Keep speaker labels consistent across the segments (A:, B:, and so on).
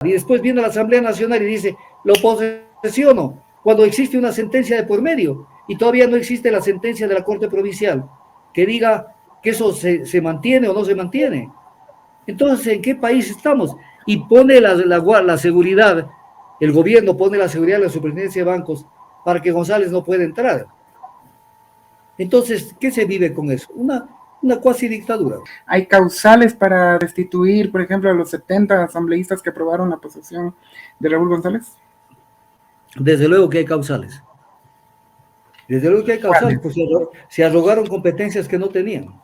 A: y después viene la Asamblea Nacional y dice, lo posesiono, cuando existe una sentencia de por medio, y todavía no existe la sentencia de la Corte Provincial, que diga que eso se mantiene o no se mantiene. Entonces, ¿en qué país estamos? Y pone la seguridad, el gobierno pone la seguridad de la Superintendencia de Bancos para que González no pueda entrar. Entonces, ¿qué se vive con eso? Una cuasi dictadura.
B: Hay causales para destituir, por ejemplo, a los 70 asambleístas que aprobaron la posesión de Raúl González.
A: Desde luego que hay causales. Desde luego que hay causales, pues se arrogaron competencias que no tenían.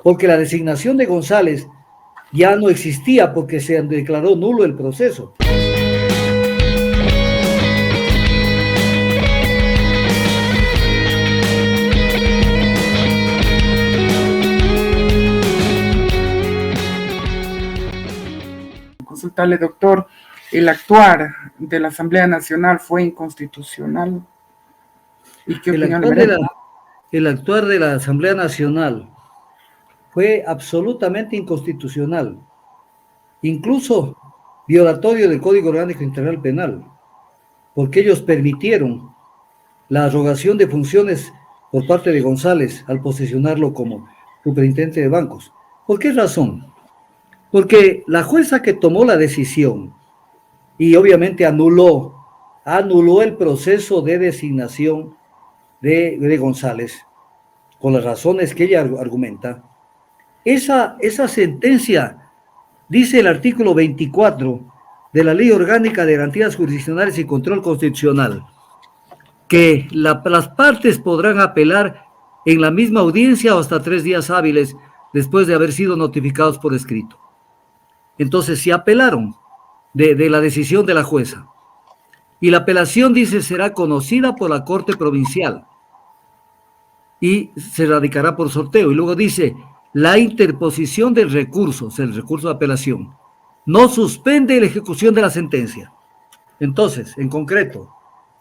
A: Porque la designación de González ya no existía porque se declaró nulo el proceso.
B: Consultarle, doctor, ¿el actuar de la Asamblea Nacional fue inconstitucional? ¿Y qué opinión le merece?
A: El actuar de la Asamblea Nacional fue absolutamente inconstitucional, incluso violatorio del Código Orgánico Integral Penal, porque ellos permitieron la arrogación de funciones por parte de González al posesionarlo como superintendente de bancos. ¿Por qué razón? Porque la jueza que tomó la decisión y obviamente anuló el proceso de designación de González, con las razones que ella argumenta, esa sentencia, dice el artículo 24 de la Ley Orgánica de Garantías Jurisdiccionales y Control Constitucional, que las partes podrán apelar en la misma audiencia o hasta 3 días hábiles después de haber sido notificados por escrito. Entonces, si apelaron de la decisión de la jueza, y la apelación, dice, será conocida por la Corte Provincial y se radicará por sorteo. Y luego dice, la interposición del recurso, el recurso de apelación, no suspende la ejecución de la sentencia. Entonces, en concreto,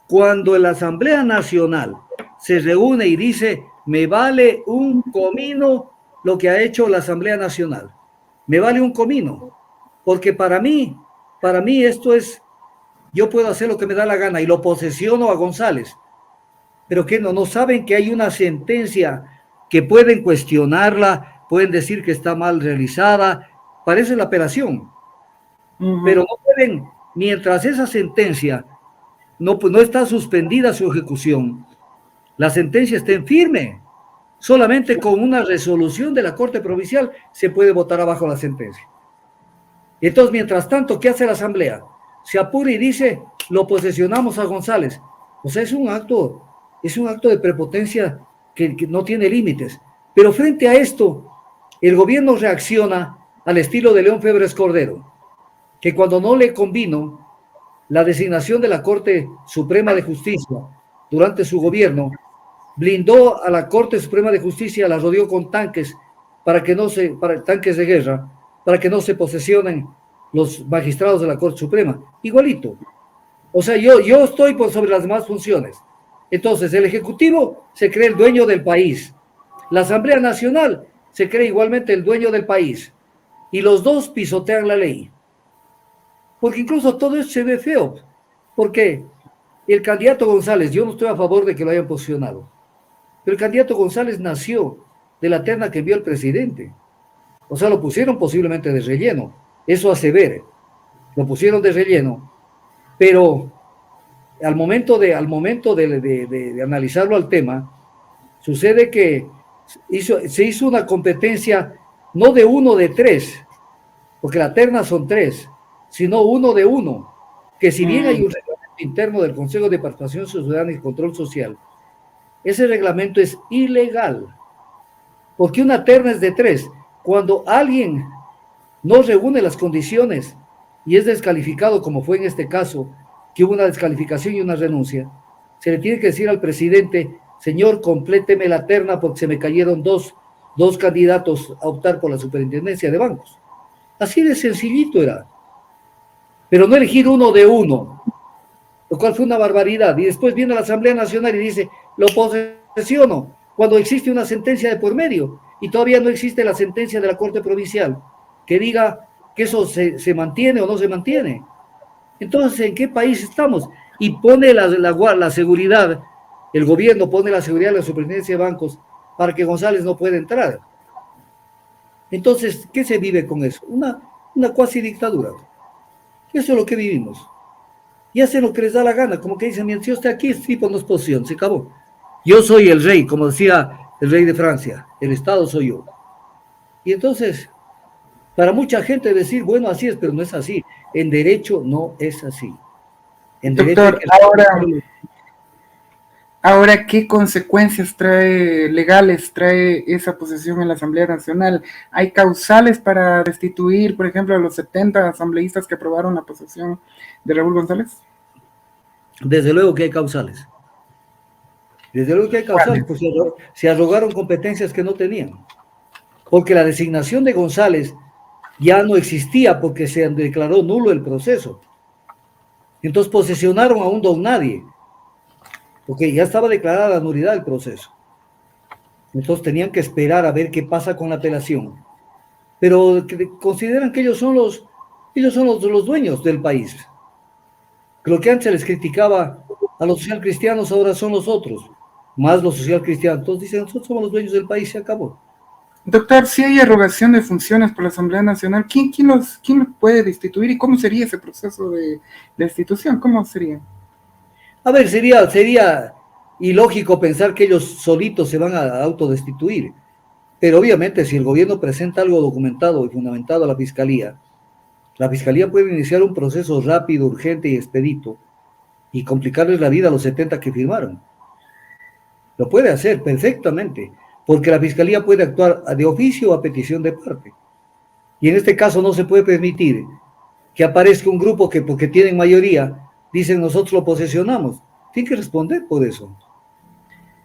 A: cuando la Asamblea Nacional se reúne y dice, me vale un comino lo que ha hecho la Asamblea Nacional, me vale un comino, porque para mí esto es, yo puedo hacer lo que me da la gana y lo posesiono a González, pero que no saben que hay una sentencia que pueden cuestionarla, pueden decir que está mal realizada, parece la apelación, pero no pueden, mientras esa sentencia no está suspendida su ejecución, la sentencia está en firme, solamente con una resolución de la Corte Provincial se puede votar abajo la sentencia. Entonces, mientras tanto, ¿qué hace la Asamblea? Se apura y dice, lo posesionamos a González. O sea, es un acto de prepotencia que no tiene límites. Pero frente a esto, el gobierno reacciona al estilo de León Febres Cordero, que cuando no le convino la designación de la Corte Suprema de Justicia durante su gobierno, blindó a la Corte Suprema de Justicia, la rodeó con tanques tanques de guerra, para que no se posesionen los magistrados de la Corte Suprema. Igualito. O sea, yo estoy por sobre las demás funciones. Entonces, el Ejecutivo se cree el dueño del país. La Asamblea Nacional se cree igualmente el dueño del país. Y los dos pisotean la ley. Porque incluso todo esto se ve feo. Porque el candidato González, yo no estoy a favor de que lo hayan posicionado, pero el candidato González nació de la terna que envió el presidente. O sea, lo pusieron posiblemente de relleno. Eso asevere. Lo pusieron de relleno. Pero al momento de analizarlo al tema, sucede que se hizo una competencia no de 1 de 3, porque la terna son 3, sino 1 de 1, que si bien hay un reglamento interno del Consejo de Participación Ciudadana y Control Social, ese reglamento es ilegal, porque una terna es de 3. Cuando alguien no reúne las condiciones y es descalificado, como fue en este caso, que hubo una descalificación y una renuncia, se le tiene que decir al presidente, señor, compléteme la terna porque se me cayeron dos candidatos a optar por la superintendencia de bancos. Así de sencillito era. Pero no elegir 1 de 1, lo cual fue una barbaridad. Y después viene la Asamblea Nacional y dice, lo posesiono, cuando existe una sentencia de por medio, y todavía no existe la sentencia de la Corte Provincial que diga que eso se mantiene o no se mantiene. Entonces, ¿en qué país estamos? Y pone la seguridad, el gobierno pone la seguridad de la superintendencia de bancos para que González no pueda entrar. Entonces, ¿qué se vive con eso? Una cuasi dictadura. Eso es lo que vivimos. Y hacen lo que les da la gana, como que dicen, mientras yo esté aquí, sí, ponnos posición, se acabó. Yo soy el rey, como decía el rey de Francia, el Estado soy yo. Y entonces, para mucha gente decir, bueno, así es, pero no es así. En derecho no es así. En derecho
B: Doctor, ahora, ¿qué consecuencias legales trae esa posesión en la Asamblea Nacional? ¿Hay causales para destituir, por ejemplo, a los 70 asambleístas que aprobaron la posesión de Raúl González?
A: Desde luego que hay causales. Desde luego que hay causales, pues se arrogaron competencias que no tenían. Porque la designación de González ya no existía porque se declaró nulo el proceso. Entonces posesionaron a un don nadie, porque ya estaba declarada la nulidad del proceso. Entonces tenían que esperar a ver qué pasa con la apelación. Pero consideran que ellos son los dueños del país. Lo que antes les criticaba a los socialcristianos ahora son los otros, más los socialcristianos. Entonces dicen, nosotros somos los dueños del país, se acabó.
B: Doctor, si hay arrogación de funciones por la Asamblea Nacional, ¿quién los puede destituir y cómo sería ese proceso de destitución? ¿Cómo sería?
A: A ver, sería ilógico pensar que ellos solitos se van a autodestituir. Pero obviamente si el gobierno presenta algo documentado y fundamentado a la fiscalía puede iniciar un proceso rápido, urgente y expedito y complicarles la vida a los 70 que firmaron. Lo puede hacer perfectamente, porque la fiscalía puede actuar de oficio o a petición de parte. Y en este caso no se puede permitir que aparezca un grupo que, porque tienen mayoría, dicen nosotros lo posesionamos. Tienen que responder por eso.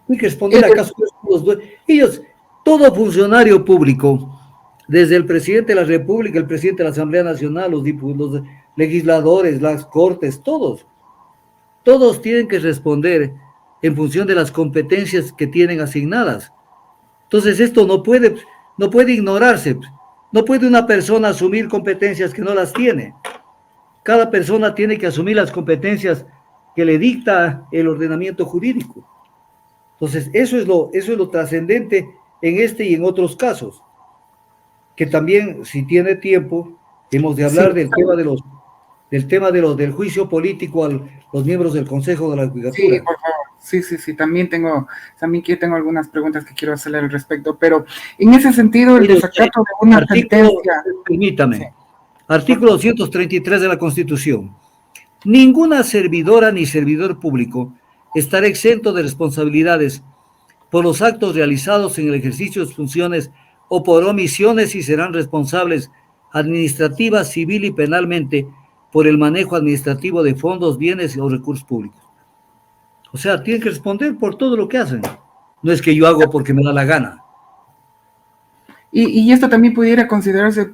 A: Tienen que responder acaso ellos, todo funcionario público, desde el presidente de la República, el presidente de la Asamblea Nacional, los legisladores, las cortes, todos tienen que responder en función de las competencias que tienen asignadas. Entonces esto no puede ignorarse. No puede una persona asumir competencias que no las tiene. Cada persona tiene que asumir las competencias que le dicta el ordenamiento jurídico. Entonces eso es lo trascendente en este y en otros casos. Que también, si tiene tiempo, hemos de hablar del tema del juicio político a los miembros del Consejo de la Judicatura.
B: Sí, por favor. Sí, también tengo algunas preguntas que quiero hacerle al respecto, pero en ese sentido, el desacato de una sentencia...
A: Permítame, sí. Artículo 233 de la Constitución. Ninguna servidora ni servidor público estará exento de responsabilidades por los actos realizados en el ejercicio de sus funciones o por omisiones y serán responsables administrativa, civil y penalmente por el manejo administrativo de fondos, bienes o recursos públicos. O sea, tienen que responder por todo lo que hacen. No es que yo hago porque me da la gana.
B: ¿Y esto también pudiera considerarse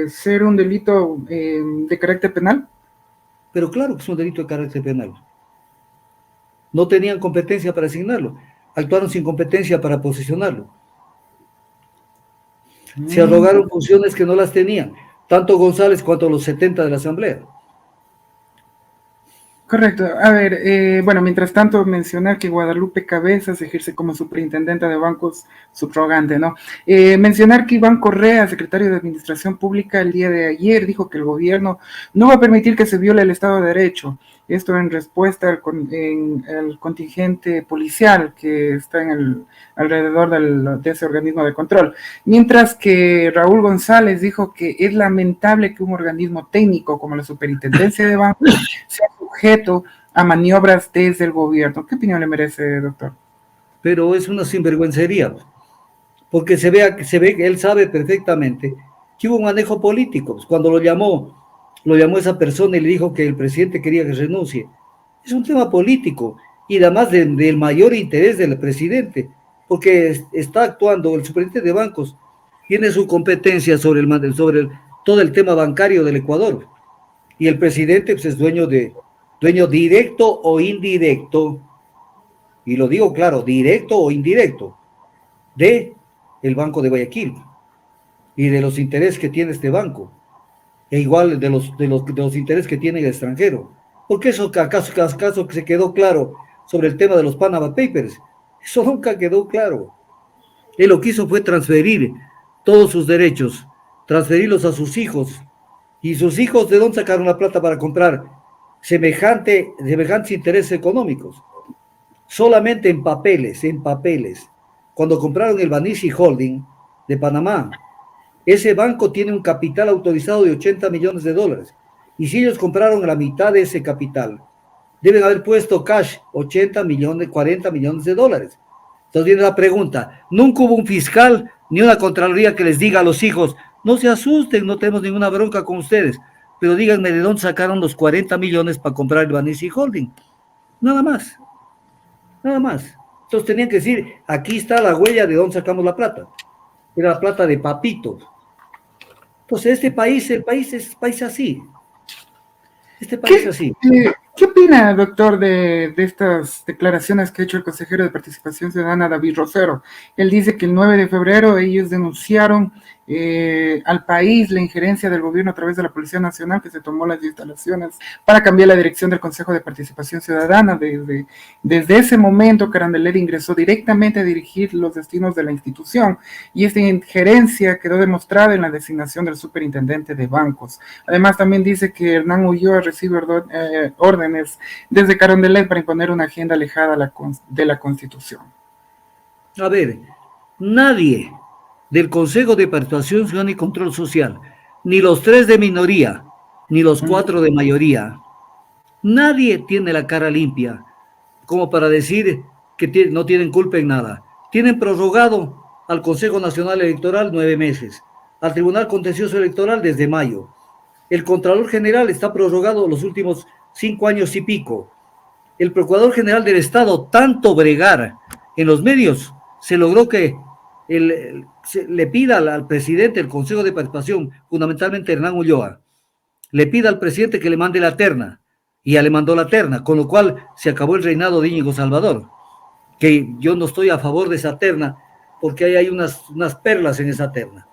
B: ser un delito de carácter penal?
A: Pero claro que es un delito de carácter penal. No tenían competencia para asignarlo. Actuaron sin competencia para posesionarlo. Se arrogaron funciones que no las tenían, tanto González cuanto los 70 de la Asamblea.
B: Correcto. A ver, bueno, mientras tanto mencionar que Guadalupe Cabezas ejerce como superintendente de bancos subrogante, ¿no? Mencionar que Iván Correa, secretario de Administración Pública, el día de ayer dijo que el gobierno no va a permitir que se viole el Estado de Derecho. Esto en respuesta al contingente policial que está alrededor de ese organismo de control. Mientras que Raúl González dijo que es lamentable que un organismo técnico como la Superintendencia de Bancos sea sujeto a maniobras desde el gobierno. ¿Qué opinión le merece, doctor?
A: Pero es una sinvergüencería, porque se ve que él sabe perfectamente que hubo un manejo político. Pues cuando lo llamó esa persona y le dijo que el presidente quería que renuncie. Es un tema político y además del mayor interés del presidente, porque está actuando el superintendente de bancos, tiene su competencia sobre todo el tema bancario del Ecuador. Y el presidente pues, es dueño directo o indirecto, y lo digo claro, directo o indirecto, de el Banco de Guayaquil y de los intereses que tiene este banco. e igual de los intereses que tiene el extranjero. Porque eso acaso que se quedó claro sobre el tema de los Panama Papers, eso nunca quedó claro. Él lo que hizo fue transferir todos sus derechos, transferirlos a sus hijos. ¿Y sus hijos de dónde sacaron la plata para comprar semejantes intereses económicos? Solamente en papeles, en papeles. Cuando compraron el Banisi Holding de Panamá, ese banco tiene un capital autorizado de 80 millones de dólares. Y si ellos compraron la mitad de ese capital, deben haber puesto cash 80 millones, 40 millones de dólares. Entonces viene la pregunta, nunca hubo un fiscal ni una contraloría que les diga a los hijos, no se asusten, no tenemos ninguna bronca con ustedes, pero díganme de dónde sacaron los 40 millones para comprar el Banisi Holding. Nada más, nada más. Entonces tenían que decir, aquí está la huella de dónde sacamos la plata. Era la plata de Papito. Entonces este país, el país es país así. Este país es así.
B: ¿Qué opina, doctor, de estas declaraciones que ha hecho el consejero de Participación Ciudadana, David Rosero? Él dice que el 9 de febrero ellos denunciaron al país la injerencia del gobierno a través de la Policía Nacional, que se tomó las instalaciones para cambiar la dirección del Consejo de Participación Ciudadana. Desde ese momento, Carondelet ingresó directamente a dirigir los destinos de la institución, y esta injerencia quedó demostrada en la designación del superintendente de bancos. Además, también dice que Hernán Ulloa recibe órdenes desde Carondelet para imponer una agenda alejada de la Constitución.
A: A ver, nadie del Consejo de Participación Ciudadana y Control Social, ni los 3 de minoría, ni los 4 de mayoría, nadie tiene la cara limpia como para decir que no tienen culpa en nada. Tienen prorrogado al Consejo Nacional Electoral 9 meses, al Tribunal Contencioso Electoral desde mayo. El Contralor General está prorrogado los últimos 5 años y pico. El Procurador General del Estado, tanto bregar en los medios, se logró que le pida al presidente del Consejo de Participación, fundamentalmente Hernán Ulloa, le pida al presidente que le mande la terna, y ya le mandó la terna, con lo cual se acabó el reinado de Íñigo Salvador, que yo no estoy a favor de esa terna, porque hay unas perlas en esa terna.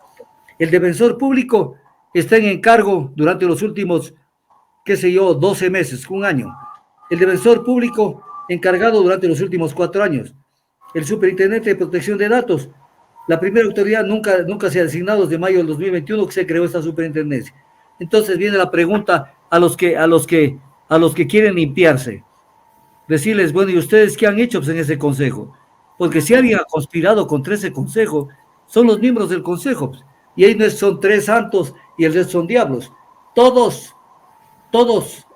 A: El defensor público está en encargo durante los últimos, 12 meses, un año. El defensor público encargado durante los últimos 4 años. El superintendente de protección de datos, la primera autoridad nunca se ha designado desde mayo del 2021 que se creó esta superintendencia. Entonces viene la pregunta a los que quieren limpiarse. Decirles, bueno, ¿y ustedes qué han hecho en ese consejo? Porque si alguien ha conspirado contra ese consejo, son los miembros del consejo. Y ahí no son 3 santos y el resto son diablos. Todos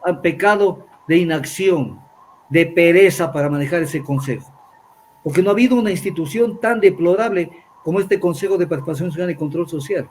A: han pecado de inacción, de pereza para manejar ese consejo. Porque no ha habido una institución tan deplorable como este Consejo de Participación Ciudadana y Control Social.